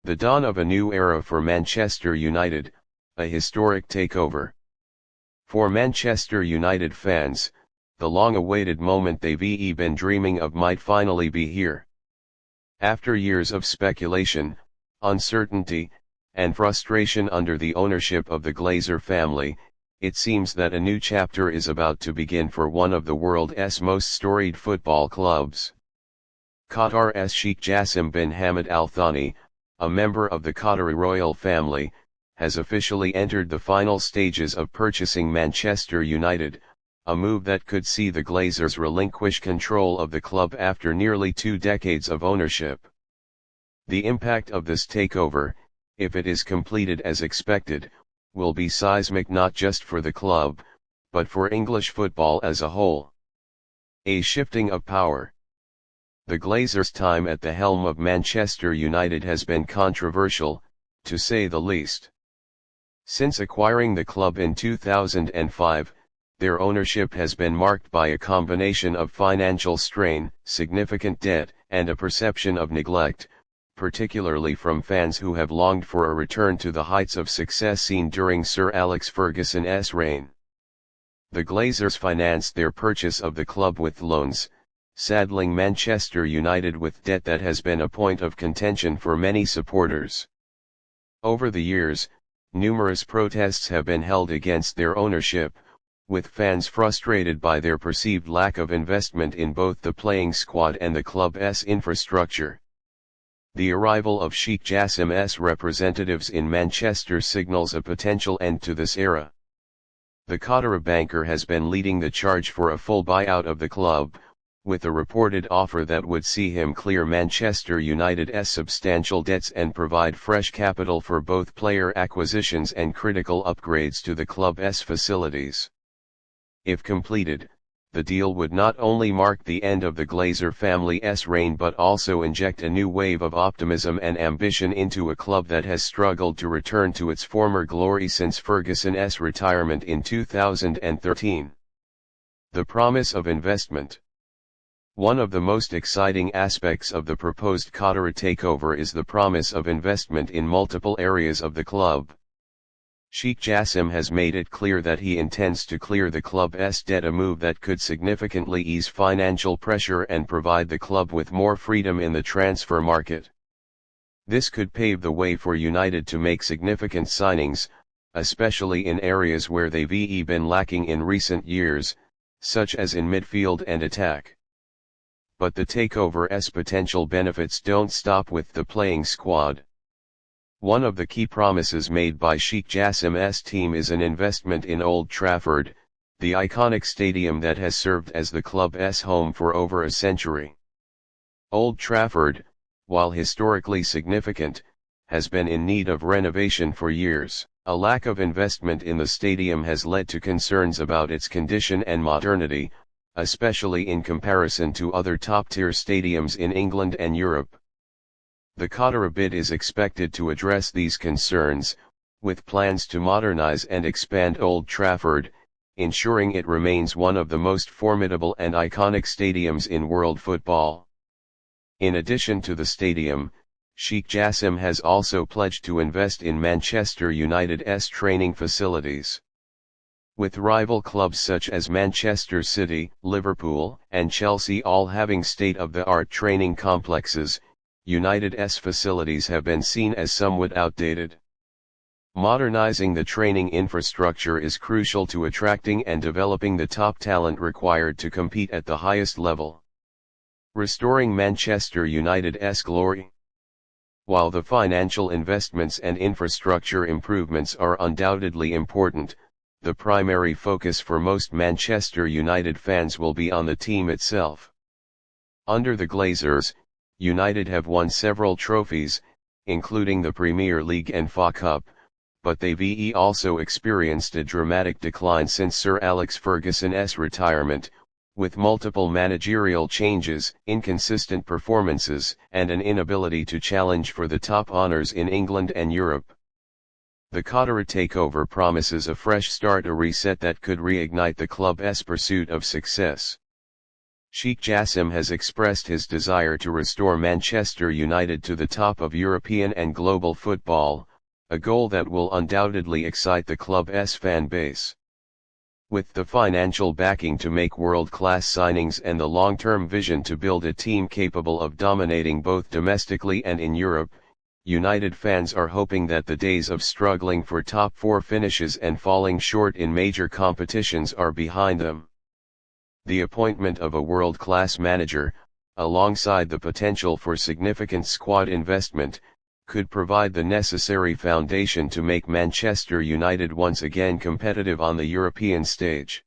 The dawn of a new era for Manchester United, a historic takeover. For Manchester United fans, the long-awaited moment they've been dreaming of might finally be here. After years of speculation, uncertainty, and frustration under the ownership of the Glazer family, it seems that a new chapter is about to begin for one of the world's most storied football clubs. Qatar's Sheikh Jassim bin Hamad Al Thani, a member of the Qatari royal family, has officially entered the final stages of purchasing Manchester United, a move that could see the Glazers relinquish control of the club after nearly 2 decades of ownership. The impact of this takeover, if it is completed as expected, will be seismic not just for the club, but for English football as a whole. A shifting of power. The Glazers' time at the helm of Manchester United has been controversial, to say the least. Since acquiring the club in 2005, their ownership has been marked by a combination of financial strain, significant debt, and a perception of neglect, particularly from fans who have longed for a return to the heights of success seen during Sir Alex Ferguson's reign. The Glazers financed their purchase of the club with loans, saddling Manchester United with debt that has been a point of contention for many supporters. Over the years, numerous protests have been held against their ownership, with fans frustrated by their perceived lack of investment in both the playing squad and the club's infrastructure. The arrival of Sheikh Jassim's representatives in Manchester signals a potential end to this era. The Qatari banker has been leading the charge for a full buyout of the club, with a reported offer that would see him clear Manchester United's substantial debts and provide fresh capital for both player acquisitions and critical upgrades to the club's facilities. If completed, the deal would not only mark the end of the Glazer family's reign but also inject a new wave of optimism and ambition into a club that has struggled to return to its former glory since Ferguson's retirement in 2013. The promise of investment. One of the most exciting aspects of the proposed Qatari takeover is the promise of investment in multiple areas of the club. Sheikh Jassim has made it clear that he intends to clear the club's debt, a move that could significantly ease financial pressure and provide the club with more freedom in the transfer market. This could pave the way for United to make significant signings, especially in areas where they've been lacking in recent years, such as in midfield and attack. But the takeover's potential benefits don't stop with the playing squad. One of the key promises made by Sheikh Jassim's team is an investment in Old Trafford, the iconic stadium that has served as the club's home for over a century. Old Trafford, while historically significant, has been in need of renovation for years. A lack of investment in the stadium has led to concerns about its condition and modernity, especially in comparison to other top-tier stadiums in England and Europe. The Qatari bid is expected to address these concerns, with plans to modernize and expand Old Trafford, ensuring it remains one of the most formidable and iconic stadiums in world football. In addition to the stadium, Sheikh Jassim has also pledged to invest in Manchester United's training facilities. With rival clubs such as Manchester City, Liverpool, and Chelsea all having state-of-the-art training complexes, United's facilities have been seen as somewhat outdated. Modernizing the training infrastructure is crucial to attracting and developing the top talent required to compete at the highest level. Restoring Manchester United's glory. While the financial investments and infrastructure improvements are undoubtedly important, the primary focus for most Manchester United fans will be on the team itself. Under the Glazers, United have won several trophies, including the Premier League and FA Cup, but they've also experienced a dramatic decline since Sir Alex Ferguson's retirement, with multiple managerial changes, inconsistent performances, and an inability to challenge for the top honours in England and Europe. The Qatari takeover promises a fresh start, a reset that could reignite the club's pursuit of success. Sheikh Jassim has expressed his desire to restore Manchester United to the top of European and global football, a goal that will undoubtedly excite the club's fan base. With the financial backing to make world-class signings and the long-term vision to build a team capable of dominating both domestically and in Europe, United fans are hoping that the days of struggling for top four finishes and falling short in major competitions are behind them. The appointment of a world-class manager, alongside the potential for significant squad investment, could provide the necessary foundation to make Manchester United once again competitive on the European stage.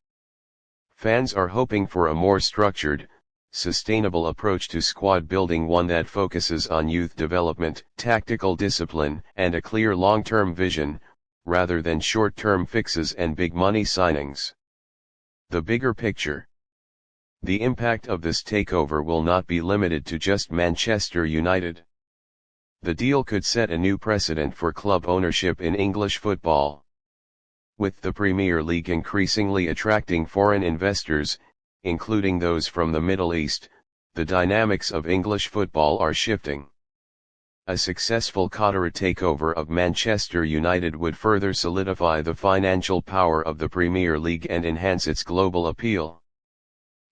Fans are hoping for a more structured, sustainable approach to squad building, one that focuses on youth development, tactical discipline, and a clear long-term vision, rather than short-term fixes and big-money signings. The bigger picture. The impact of this takeover will not be limited to just Manchester United. The deal could set a new precedent for club ownership in English football. With the Premier League increasingly attracting foreign investors, including those from the Middle East, the dynamics of English football are shifting. A successful Qatari takeover of Manchester United would further solidify the financial power of the Premier League and enhance its global appeal.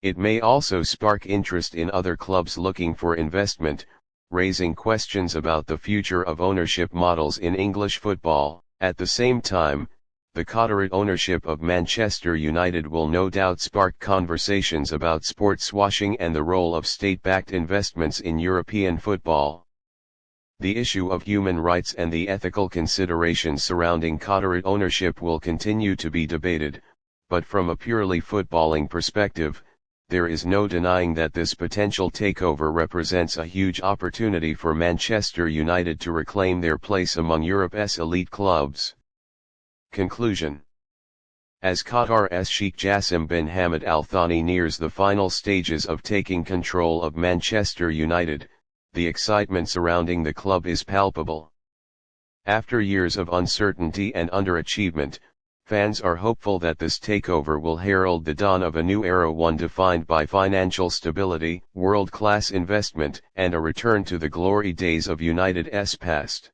It may also spark interest in other clubs looking for investment, raising questions about the future of ownership models in English football. At the same time, the Qatari ownership of Manchester United will no doubt spark conversations about sports washing and the role of state-backed investments in European football. The issue of human rights and the ethical considerations surrounding Qatari ownership will continue to be debated, but from a purely footballing perspective, there is no denying that this potential takeover represents a huge opportunity for Manchester United to reclaim their place among Europe's elite clubs. Conclusion. As Qatar's Sheikh Jassim bin Hamad Al Thani nears the final stages of taking control of Manchester United, the excitement surrounding the club is palpable. After years of uncertainty and underachievement, fans are hopeful that this takeover will herald the dawn of a new era, one defined by financial stability, world-class investment, and a return to the glory days of United's past.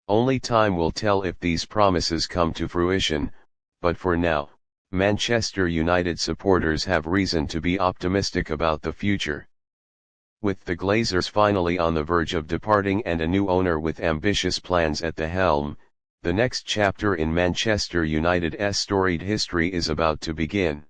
Only time will tell if these promises come to fruition, but for now, Manchester United supporters have reason to be optimistic about the future. With the Glazers finally on the verge of departing and a new owner with ambitious plans at the helm, the next chapter in Manchester United's storied history is about to begin.